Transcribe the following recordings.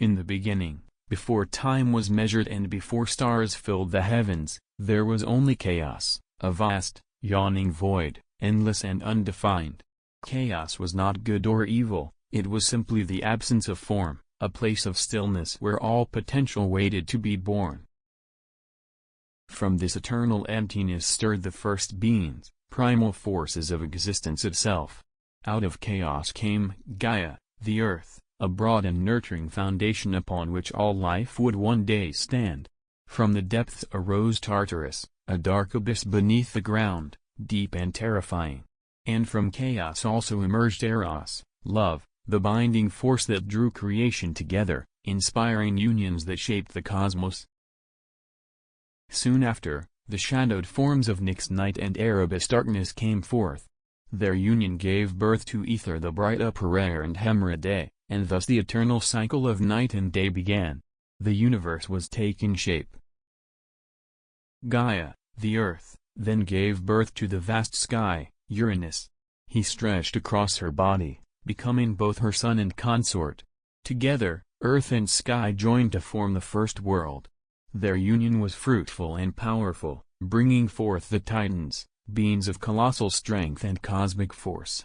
In the beginning, before time was measured and before stars filled the heavens, there was only chaos, a vast, yawning void, endless and undefined. Chaos was not good or evil, it was simply the absence of form, a place of stillness where all potential waited to be born. From this eternal emptiness stirred the first beings, primal forces of existence itself. Out of chaos came Gaia, the earth, a broad and nurturing foundation upon which all life would one day stand. From the depths arose Tartarus, a dark abyss beneath the ground, deep and terrifying. And from chaos also emerged Eros, love, the binding force that drew creation together, inspiring unions that shaped the cosmos. Soon after, the shadowed forms of Nyx night and Erebus darkness came forth. Their union gave birth to Ether the bright upper air and Hemera day, and thus the eternal cycle of night and day began. The universe was taking shape. Gaia, the earth, then gave birth to the vast sky, Uranus. He stretched across her body, becoming both her son and consort. Together, earth and sky joined to form the first world. Their union was fruitful and powerful, bringing forth the Titans, beings of colossal strength and cosmic force.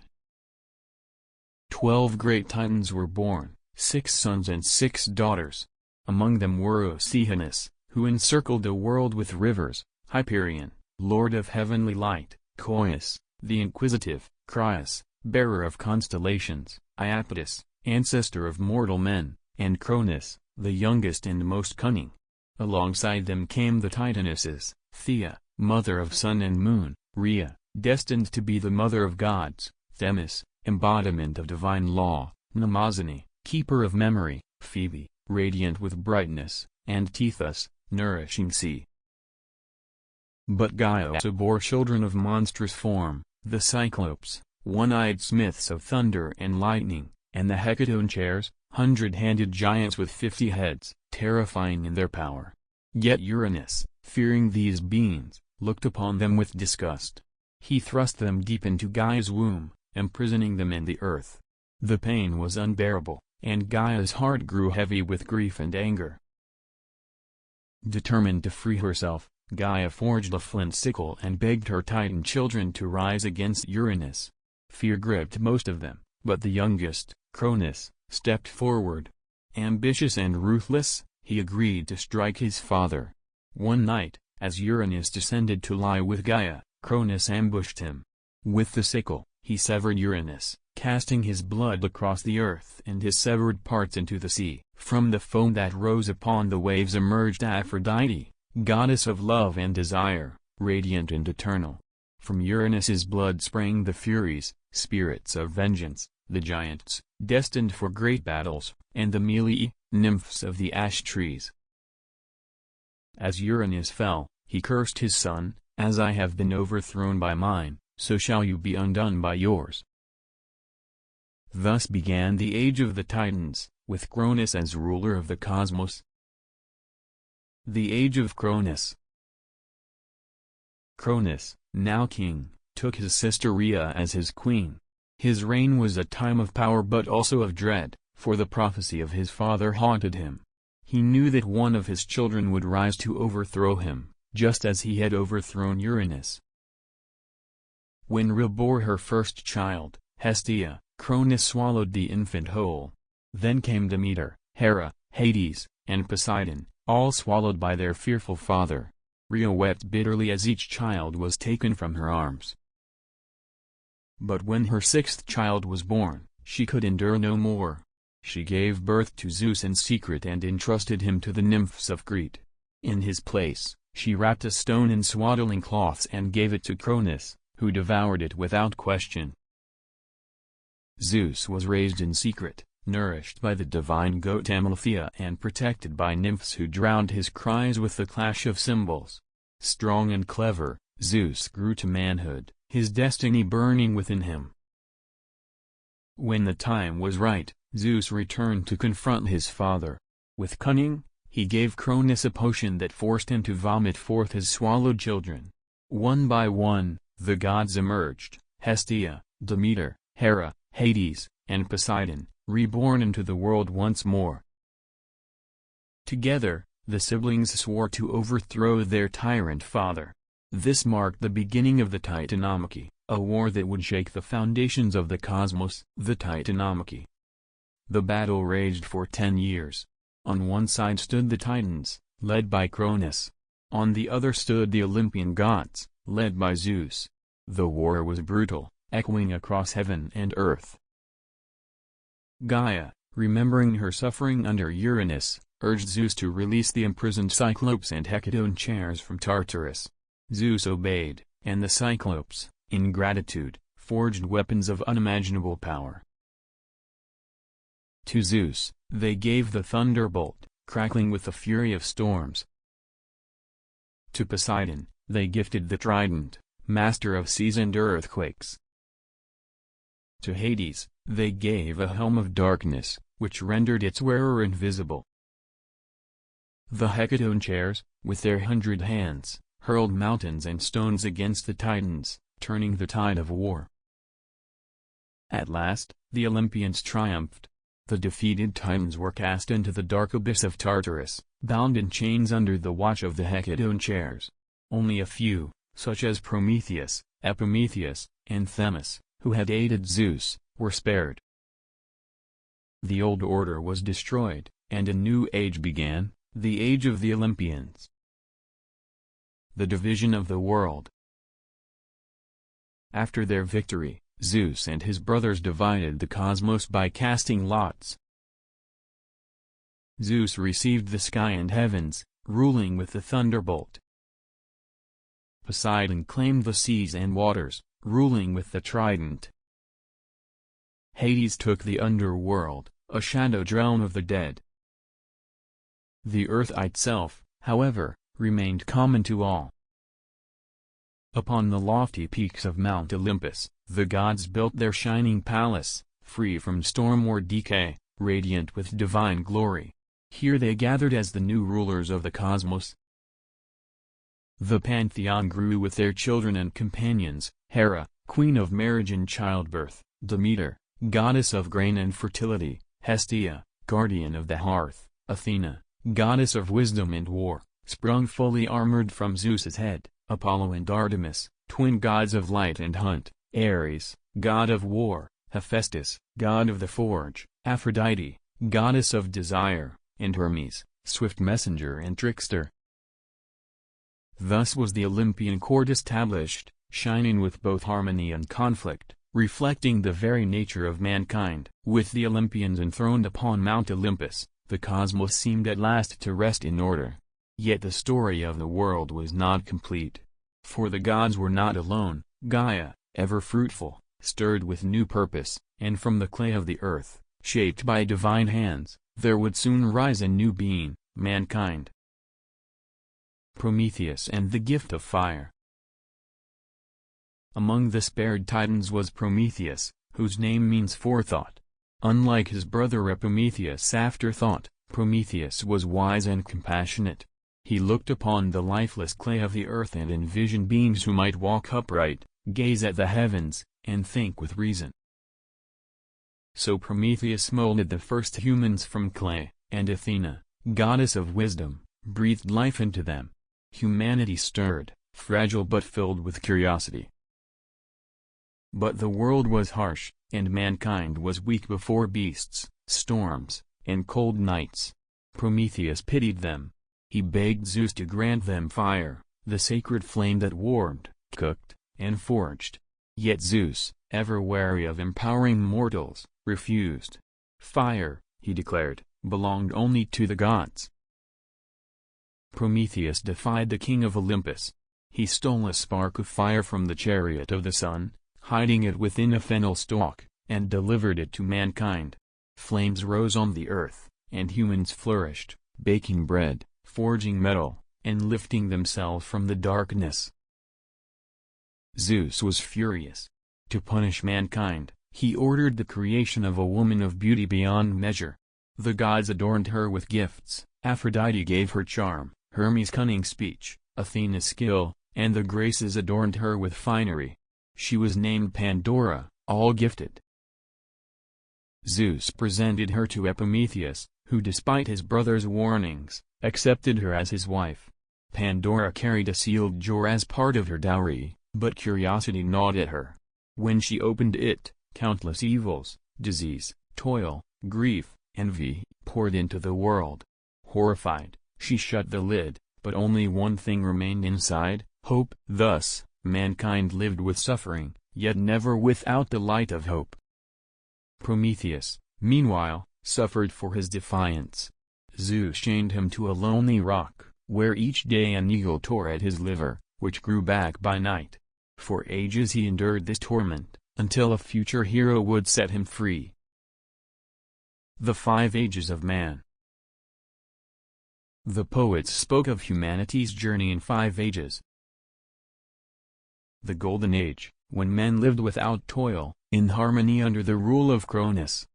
12 great Titans were born, 6 sons and 6 daughters. Among them were Oceanus, who encircled the world with rivers, Hyperion, lord of heavenly light, Coeus, the inquisitive, Crius, bearer of constellations, Iapetus, ancestor of mortal men, and Cronus, the youngest and most cunning. Alongside them came the Titanesses, Thea, mother of sun and moon, Rhea, destined to be the mother of gods, Themis, embodiment of divine law, Mnemosyne, keeper of memory, Phoebe, radiant with brightness, and Tethys, nourishing sea. But Gaia also bore children of monstrous form, the Cyclopes, one-eyed smiths of thunder and lightning, and the Hecatoncheires, 100-handed giants with 50 heads, terrifying in their power. Yet Uranus, fearing these beings, looked upon them with disgust. He thrust them deep into Gaia's womb, imprisoning them in the earth. The pain was unbearable, and Gaia's heart grew heavy with grief and anger. Determined to free herself, Gaia forged a flint sickle and begged her Titan children to rise against Uranus. Fear gripped most of them, but the youngest, Cronus, stepped forward. Ambitious and ruthless, he agreed to strike his father. One night, as Uranus descended to lie with Gaia, Cronus ambushed him. With the sickle, he severed Uranus, casting his blood across the earth and his severed parts into the sea. From the foam that rose upon the waves emerged Aphrodite, goddess of love and desire, radiant and eternal. From Uranus's blood sprang the Furies, spirits of vengeance, the giants, destined for great battles, and the Melee, nymphs of the ash trees. As Uranus fell, he cursed his son, "As I have been overthrown by mine, so shall you be undone by yours." Thus began the age of the Titans, with Cronus as ruler of the cosmos. The Age of Cronus. Cronus, now king, took his sister Rhea as his queen. His reign was a time of power but also of dread, for the prophecy of his father haunted him. He knew that one of his children would rise to overthrow him, just as he had overthrown Uranus. When Rhea bore her first child, Hestia, Cronus swallowed the infant whole. Then came Demeter, Hera, Hades, and Poseidon, all swallowed by their fearful father. Rhea wept bitterly as each child was taken from her arms. But when her sixth child was born, she could endure no more. She gave birth to Zeus in secret and entrusted him to the nymphs of Crete. In his place, she wrapped a stone in swaddling cloths and gave it to Cronus, who devoured it without question. Zeus was raised in secret, nourished by the divine goat Amalthea and protected by nymphs who drowned his cries with the clash of cymbals. Strong and clever, Zeus grew to manhood, his destiny burning within him. When the time was right, Zeus returned to confront his father. With cunning, he gave Cronus a potion that forced him to vomit forth his swallowed children. One by one, the gods emerged, Hestia, Demeter, Hera, Hades, and Poseidon, reborn into the world once more. Together, the siblings swore to overthrow their tyrant father. This marked the beginning of the Titanomachy, a war that would shake the foundations of the cosmos. The Titanomachy. The battle raged for 10 years. On one side stood the Titans, led by Cronus. On the other stood the Olympian gods, led by Zeus. The war was brutal, echoing across heaven and earth. Gaia, remembering her suffering under Uranus, urged Zeus to release the imprisoned Cyclopes and Hecatoncheires from Tartarus. Zeus obeyed, and the Cyclopes, in gratitude, forged weapons of unimaginable power. To Zeus, they gave the thunderbolt, crackling with the fury of storms. To Poseidon, they gifted the trident, master of seas and earthquakes. To Hades, they gave a helm of darkness, which rendered its wearer invisible. The Hecatoncheires, with their 100 hands, hurled mountains and stones against the Titans, turning the tide of war. At last, the Olympians triumphed. The defeated Titans were cast into the dark abyss of Tartarus, bound in chains under the watch of the Hecatoncheires. Only a few, such as Prometheus, Epimetheus, and Themis, who had aided Zeus, were spared. The old order was destroyed, and a new age began, the age of the Olympians. The division of the world. After their victory, Zeus and his brothers divided the cosmos by casting lots. Zeus received the sky and heavens, ruling with the thunderbolt. Poseidon claimed the seas and waters, ruling with the trident. Hades took the underworld, a shadowed realm of the dead. The earth itself, however, remained common to all. Upon the lofty peaks of Mount Olympus, the gods built their shining palace, free from storm or decay, radiant with divine glory. Here they gathered as the new rulers of the cosmos. The pantheon grew with their children and companions: Hera, queen of marriage and childbirth; Demeter, goddess of grain and fertility; Hestia, guardian of the hearth; Athena, goddess of wisdom and war, sprung fully armored from Zeus's head; Apollo and Artemis, twin gods of light and hunt; Ares, god of war; Hephaestus, god of the forge; Aphrodite, goddess of desire; and Hermes, swift messenger and trickster. Thus was the Olympian court established, shining with both harmony and conflict, reflecting the very nature of mankind. With the Olympians enthroned upon Mount Olympus, the cosmos seemed at last to rest in order. Yet the story of the world was not complete. For the gods were not alone. Gaia, ever fruitful, stirred with new purpose, and from the clay of the earth, shaped by divine hands, there would soon rise a new being, mankind. Prometheus and the gift of fire. Among the spared Titans was Prometheus, whose name means forethought. Unlike his brother Epimetheus afterthought, Prometheus was wise and compassionate. He looked upon the lifeless clay of the earth and envisioned beings who might walk upright, gaze at the heavens, and think with reason. So Prometheus molded the first humans from clay, and Athena, goddess of wisdom, breathed life into them. Humanity stirred, fragile but filled with curiosity. But the world was harsh, and mankind was weak before beasts, storms, and cold nights. Prometheus pitied them. He begged Zeus to grant them fire, the sacred flame that warmed, cooked, and forged. Yet Zeus, ever wary of empowering mortals, refused. Fire, he declared, belonged only to the gods. Prometheus defied the king of Olympus. He stole a spark of fire from the chariot of the sun, hiding it within a fennel stalk, and delivered it to mankind. Flames rose on the earth, and humans flourished, baking bread, forging metal, and lifting themselves from the darkness. Zeus was furious. To punish mankind, he ordered the creation of a woman of beauty beyond measure. The gods adorned her with gifts. Aphrodite gave her charm, Hermes cunning speech, Athena skill, and the Graces adorned her with finery. She was named Pandora, all-gifted. Zeus presented her to Epimetheus, who despite his brother's warnings, accepted her as his wife. Pandora carried a sealed jar as part of her dowry, but curiosity gnawed at her. When she opened it, countless evils, disease, toil, grief, envy, poured into the world. Horrified, she shut the lid, but only one thing remained inside, hope. Thus, mankind lived with suffering, yet never without the light of hope. Prometheus, meanwhile, suffered for his defiance. Zeus chained him to a lonely rock, where each day an eagle tore at his liver, which grew back by night. For ages he endured this torment, until a future hero would set him free. The 5 Ages of Man. The poets spoke of humanity's journey in 5 ages. The Golden Age, when men lived without toil, in harmony under the rule of Cronus.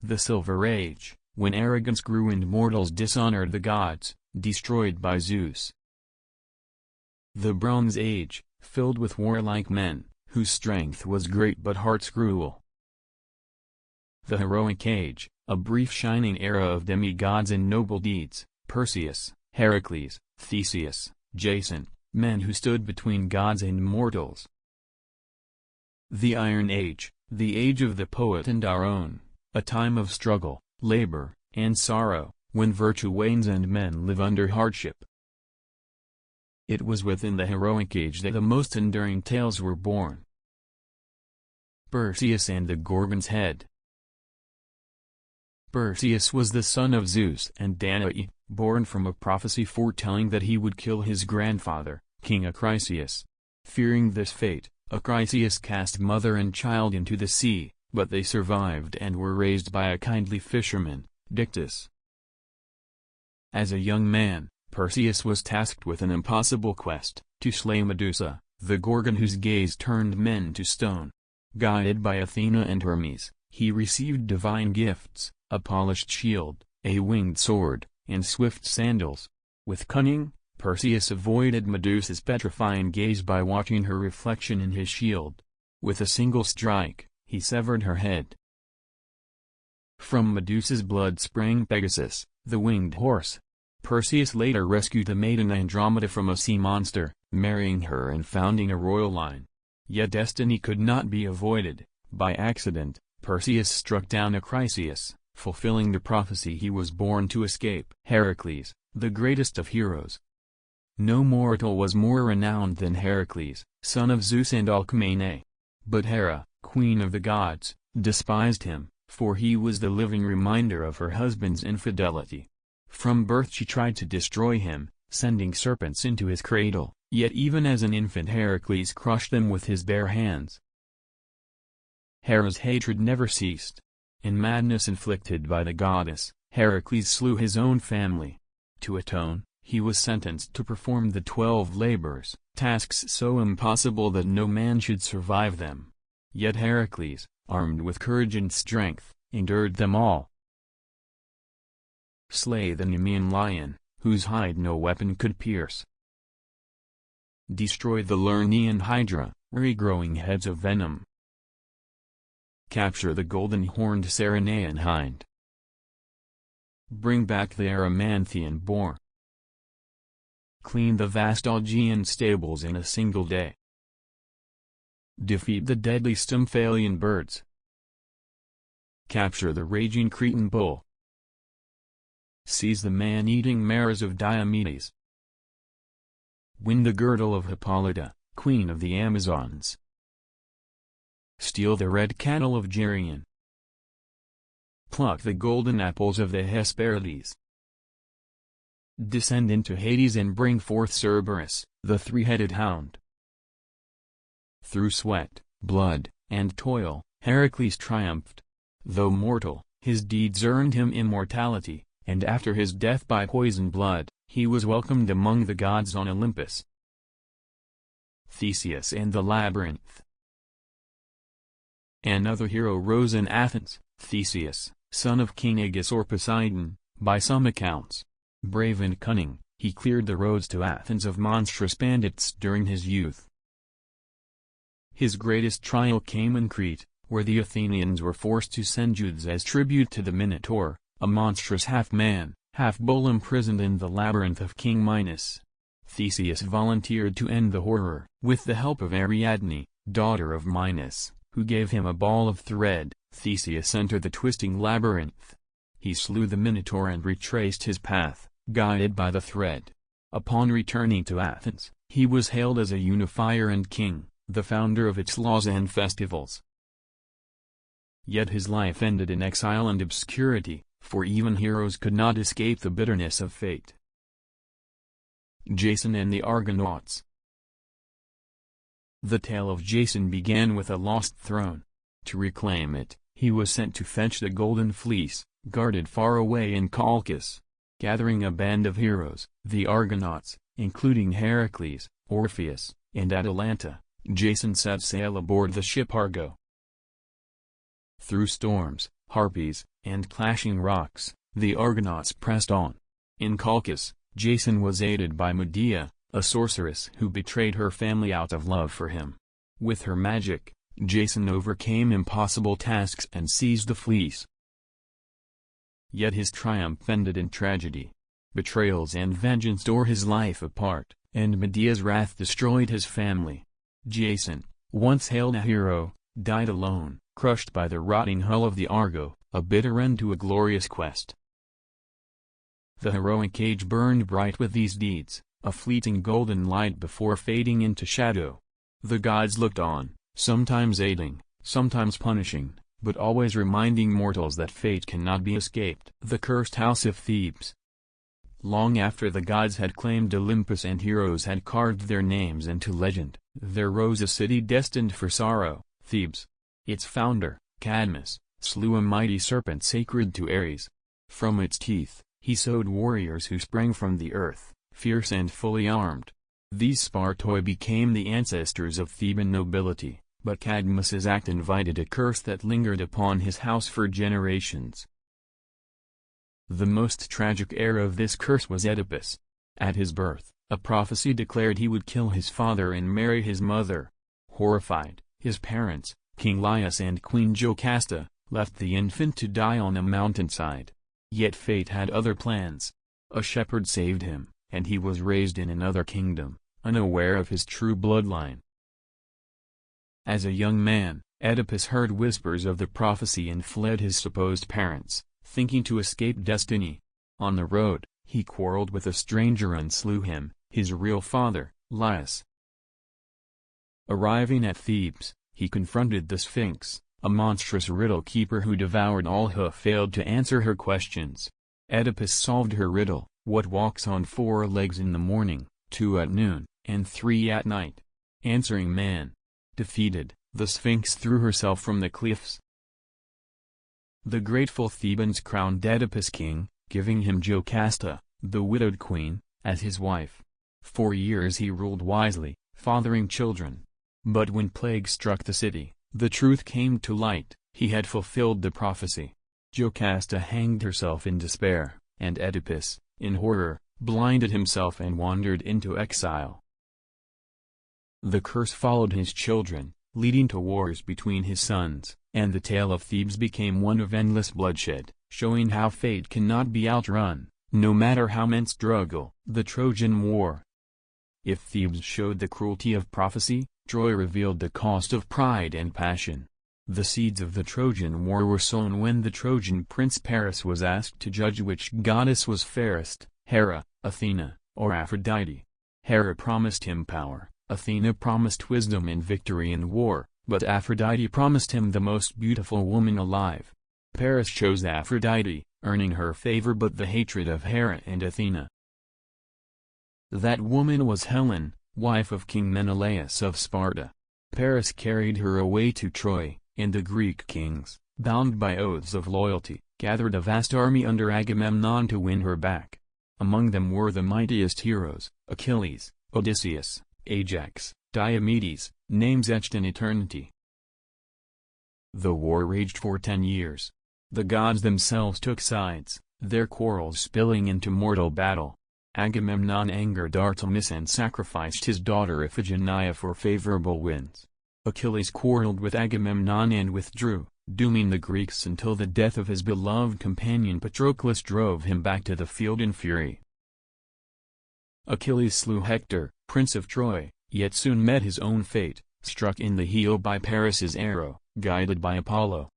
The Silver Age, when arrogance grew and mortals dishonored the gods, destroyed by Zeus. The Bronze Age, filled with warlike men, whose strength was great but hearts cruel. The Heroic Age, a brief shining era of demigods and noble deeds, Perseus, Heracles, Theseus, Jason, men who stood between gods and mortals. The Iron Age, the age of the poet and our own, a time of struggle, labor, and sorrow, when virtue wanes and men live under hardship. It was within the Heroic Age that the most enduring tales were born. Perseus and the Gorgon's Head. Perseus was the son of Zeus and Danae, born from a prophecy foretelling that he would kill his grandfather, King Achilles. Fearing this fate, Achilles cast mother and child into the sea, but they survived and were raised by a kindly fisherman, Dictys. As a young man, Perseus was tasked with an impossible quest, to slay Medusa, the Gorgon whose gaze turned men to stone. Guided by Athena and Hermes, he received divine gifts, a polished shield, a winged sword, and swift sandals. With cunning, Perseus avoided Medusa's petrifying gaze by watching her reflection in his shield. With a single strike, he severed her head. From Medusa's blood sprang Pegasus, the winged horse. Perseus later rescued the maiden Andromeda from a sea monster, marrying her and founding a royal line. Yet destiny could not be avoided. By accident, Perseus struck down Achilles, fulfilling the prophecy he was born to escape. Heracles, the greatest of heroes. No mortal was more renowned than Heracles, son of Zeus and Alcmene. But Hera, queen of the gods, despised him, for he was the living reminder of her husband's infidelity. From birth she tried to destroy him, sending serpents into his cradle, yet even as an infant Heracles crushed them with his bare hands. Hera's hatred never ceased. In madness inflicted by the goddess, Heracles slew his own family. To atone, he was sentenced to perform the 12 labors, tasks so impossible that no man should survive them. Yet Heracles, armed with courage and strength, endured them all. Slay the Nemean lion, whose hide no weapon could pierce. Destroy the Lernaean hydra, regrowing heads of venom. Capture the golden-horned Ceryneian hind. Bring back the Erymanthian boar. Clean the vast Augean stables in a single day. Defeat the deadly Stymphalian birds. Capture the raging Cretan bull. Seize the man-eating mares of Diomedes. Win the girdle of Hippolyta, queen of the Amazons. Steal the red cattle of Geryon. Pluck the golden apples of the Hesperides. Descend into Hades and bring forth Cerberus, the 3-headed hound. Through sweat, blood, and toil, Heracles triumphed. Though mortal, his deeds earned him immortality, and after his death by poisoned blood, he was welcomed among the gods on Olympus. Theseus and the Labyrinth. Another hero rose in Athens, Theseus, son of King Aegeus or Poseidon, by some accounts. Brave and cunning, he cleared the roads to Athens of monstrous bandits during his youth. His greatest trial came in Crete, where the Athenians were forced to send youths as tribute to the Minotaur, a monstrous half-man, half-bull imprisoned in the labyrinth of King Minos. Theseus volunteered to end the horror. With the help of Ariadne, daughter of Minos, who gave him a ball of thread, Theseus entered the twisting labyrinth. He slew the Minotaur and retraced his path, guided by the thread. Upon returning to Athens, he was hailed as a unifier and king, the founder of its laws and festivals. Yet his life ended in exile and obscurity, for even heroes could not escape the bitterness of fate. Jason and the Argonauts. The tale of Jason began with a lost throne. To reclaim it, he was sent to fetch the Golden Fleece, guarded far away in Colchis. Gathering a band of heroes, the Argonauts, including Heracles, Orpheus, and Atalanta, Jason set sail aboard the ship Argo. Through storms, harpies, and clashing rocks, the Argonauts pressed on. In Colchis, Jason was aided by Medea, a sorceress who betrayed her family out of love for him. With her magic, Jason overcame impossible tasks and seized the fleece. Yet his triumph ended in tragedy. Betrayals and vengeance tore his life apart, and Medea's wrath destroyed his family. Jason, once hailed a hero, died alone, crushed by the rotting hull of the Argo, a bitter end to a glorious quest. The heroic age burned bright with these deeds, a fleeting golden light before fading into shadow. The gods looked on, sometimes aiding, sometimes punishing, but always reminding mortals that fate cannot be escaped. The cursed house of Thebes. Long after the gods had claimed Olympus and heroes had carved their names into legend, there rose a city destined for sorrow, Thebes. Its founder, Cadmus, slew a mighty serpent sacred to Ares. From its teeth, he sowed warriors who sprang from the earth, fierce and fully armed. These Spartoi became the ancestors of Theban nobility. But Cadmus's act invited a curse that lingered upon his house for generations. The most tragic heir of this curse was Oedipus. At his birth, a prophecy declared he would kill his father and marry his mother. Horrified, his parents, King Laius and Queen Jocasta, left the infant to die on a mountainside. Yet fate had other plans. A shepherd saved him, and he was raised in another kingdom, unaware of his true bloodline. As a young man, Oedipus heard whispers of the prophecy and fled his supposed parents, thinking to escape destiny. On the road, he quarreled with a stranger and slew him, his real father, Laius. Arriving at Thebes, he confronted the Sphinx, a monstrous riddle keeper who devoured all who failed to answer her questions. Oedipus solved her riddle: what walks on 4 legs in the morning, 2 at noon, and 3 at night? Answering man. Defeated, the Sphinx threw herself from the cliffs. The grateful Thebans crowned Oedipus king, giving him Jocasta, the widowed queen, as his wife. 4 years he ruled wisely, fathering children. But when plague struck the city, the truth came to light: he had fulfilled the prophecy. Jocasta hanged herself in despair, and Oedipus, in horror, blinded himself and wandered into exile. The curse followed his children, leading to wars between his sons, and the tale of Thebes became one of endless bloodshed, showing how fate cannot be outrun, no matter how men struggle. The Trojan War. If Thebes showed the cruelty of prophecy, Troy revealed the cost of pride and passion. The seeds of the Trojan War were sown when the Trojan prince Paris was asked to judge which goddess was fairest, Hera, Athena, or Aphrodite. Hera promised him power. Athena promised wisdom and victory in war, but Aphrodite promised him the most beautiful woman alive. Paris chose Aphrodite, earning her favor but the hatred of Hera and Athena. That woman was Helen, wife of King Menelaus of Sparta. Paris carried her away to Troy, and the Greek kings, bound by oaths of loyalty, gathered a vast army under Agamemnon to win her back. Among them were the mightiest heroes, Achilles, Odysseus, Ajax, Diomedes, names etched in eternity. The war raged for 10 years. The gods themselves took sides, their quarrels spilling into mortal battle. Agamemnon angered Artemis and sacrificed his daughter Iphigenia for favorable winds. Achilles quarreled with Agamemnon and withdrew, dooming the Greeks until the death of his beloved companion Patroclus drove him back to the field in fury. Achilles slew Hector, prince of Troy, yet soon met his own fate, struck in the heel by Paris's arrow, guided by Apollo.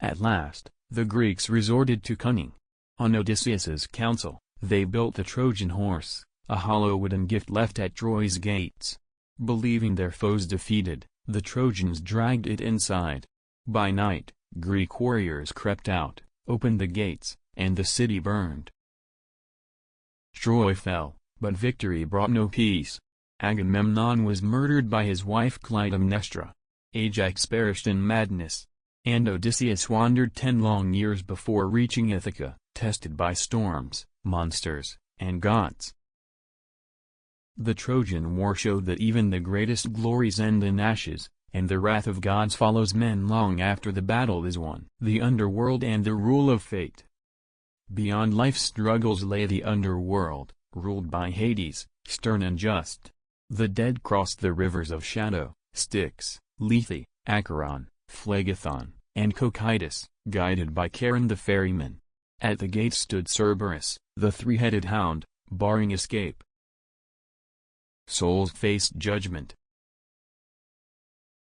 At last, the Greeks resorted to cunning. On Odysseus's counsel, they built the Trojan Horse, a hollow wooden gift left at Troy's gates. Believing their foes defeated, the Trojans dragged it inside. By night, Greek warriors crept out, opened the gates, and the city burned. Troy fell, but victory brought no peace. Agamemnon was murdered by his wife Clytemnestra. Ajax perished in madness. And Odysseus wandered 10 long years before reaching Ithaca, tested by storms, monsters, and gods. The Trojan War showed that even the greatest glories end in ashes, and the wrath of gods follows men long after the battle is won. The Underworld and the Rule of Fate. Beyond life's struggles lay the Underworld, ruled by Hades, stern and just. The dead crossed the rivers of shadow, Styx, Lethe, Acheron, Phlegethon, and Cocytus, guided by Charon the ferryman. At the gates stood Cerberus, the three-headed hound, barring escape. Souls faced judgment.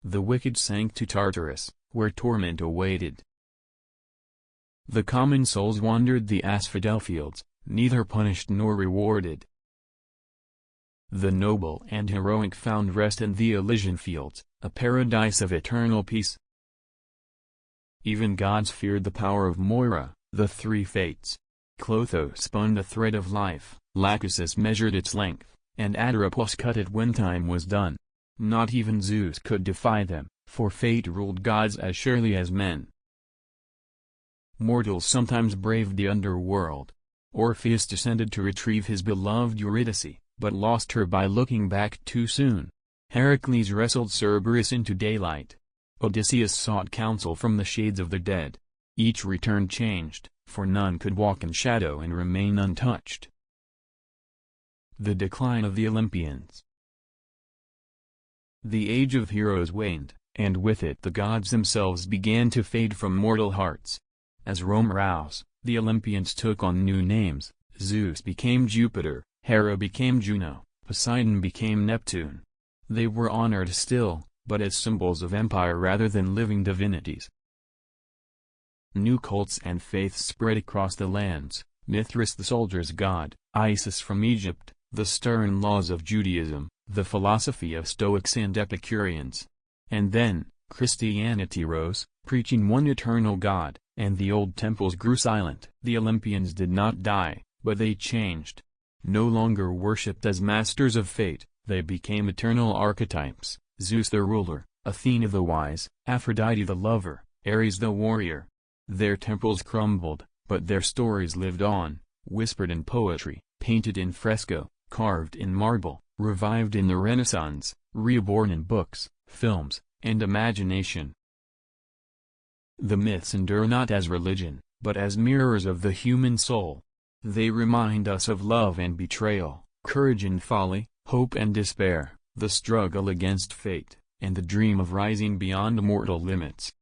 The wicked sank to Tartarus, where torment awaited. The common souls wandered the asphodel fields, neither punished nor rewarded. The noble and heroic found rest in the Elysian fields, a paradise of eternal peace. Even gods feared the power of Moira, the three fates. Clotho spun the thread of life, Lachesis measured its length, and Atropos cut it when time was done. Not even Zeus could defy them, for fate ruled gods as surely as men. Mortals sometimes braved the underworld. Orpheus descended to retrieve his beloved Eurydice, but lost her by looking back too soon. Heracles wrestled Cerberus into daylight. Odysseus sought counsel from the shades of the dead. Each return changed, for none could walk in shadow and remain untouched. The decline of the Olympians. The age of heroes waned, and with it the gods themselves began to fade from mortal hearts. As Rome rose, the Olympians took on new names. Zeus became Jupiter, Hera became Juno, Poseidon became Neptune. They were honored still, but as symbols of empire rather than living divinities. New cults and faiths spread across the lands. Mithras the soldier's god, Isis from Egypt, the stern laws of Judaism, the philosophy of Stoics and Epicureans. And then, Christianity rose, preaching one eternal God, and the old temples grew silent. The Olympians did not die, but they changed. No longer worshipped as masters of fate, they became eternal archetypes: Zeus the ruler, Athena the wise, Aphrodite the lover, Ares the warrior. Their temples crumbled, but their stories lived on, whispered in poetry, painted in fresco, carved in marble, revived in the Renaissance, reborn in books, films, and imagination. The myths endure not as religion, but as mirrors of the human soul. They remind us of love and betrayal, courage and folly, hope and despair, the struggle against fate, and the dream of rising beyond mortal limits.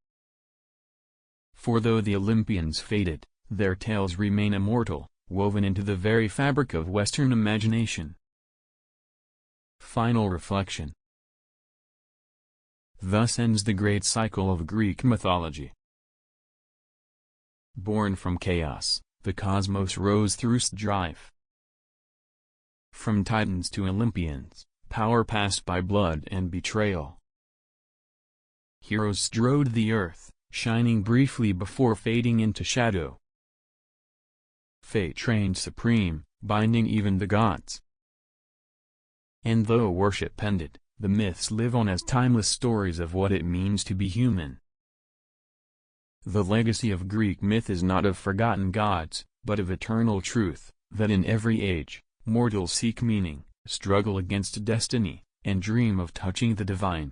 For though the Olympians faded, their tales remain immortal, woven into the very fabric of Western imagination. Final reflection. Thus ends the great cycle of Greek mythology. Born from chaos, the cosmos rose through strife. From Titans to Olympians, power passed by blood and betrayal. Heroes strode the earth, shining briefly before fading into shadow. Fate reigned supreme, binding even the gods. And though worship ended, the myths live on as timeless stories of what it means to be human. The legacy of Greek myth is not of forgotten gods, but of eternal truth, that in every age, mortals seek meaning, struggle against destiny, and dream of touching the divine.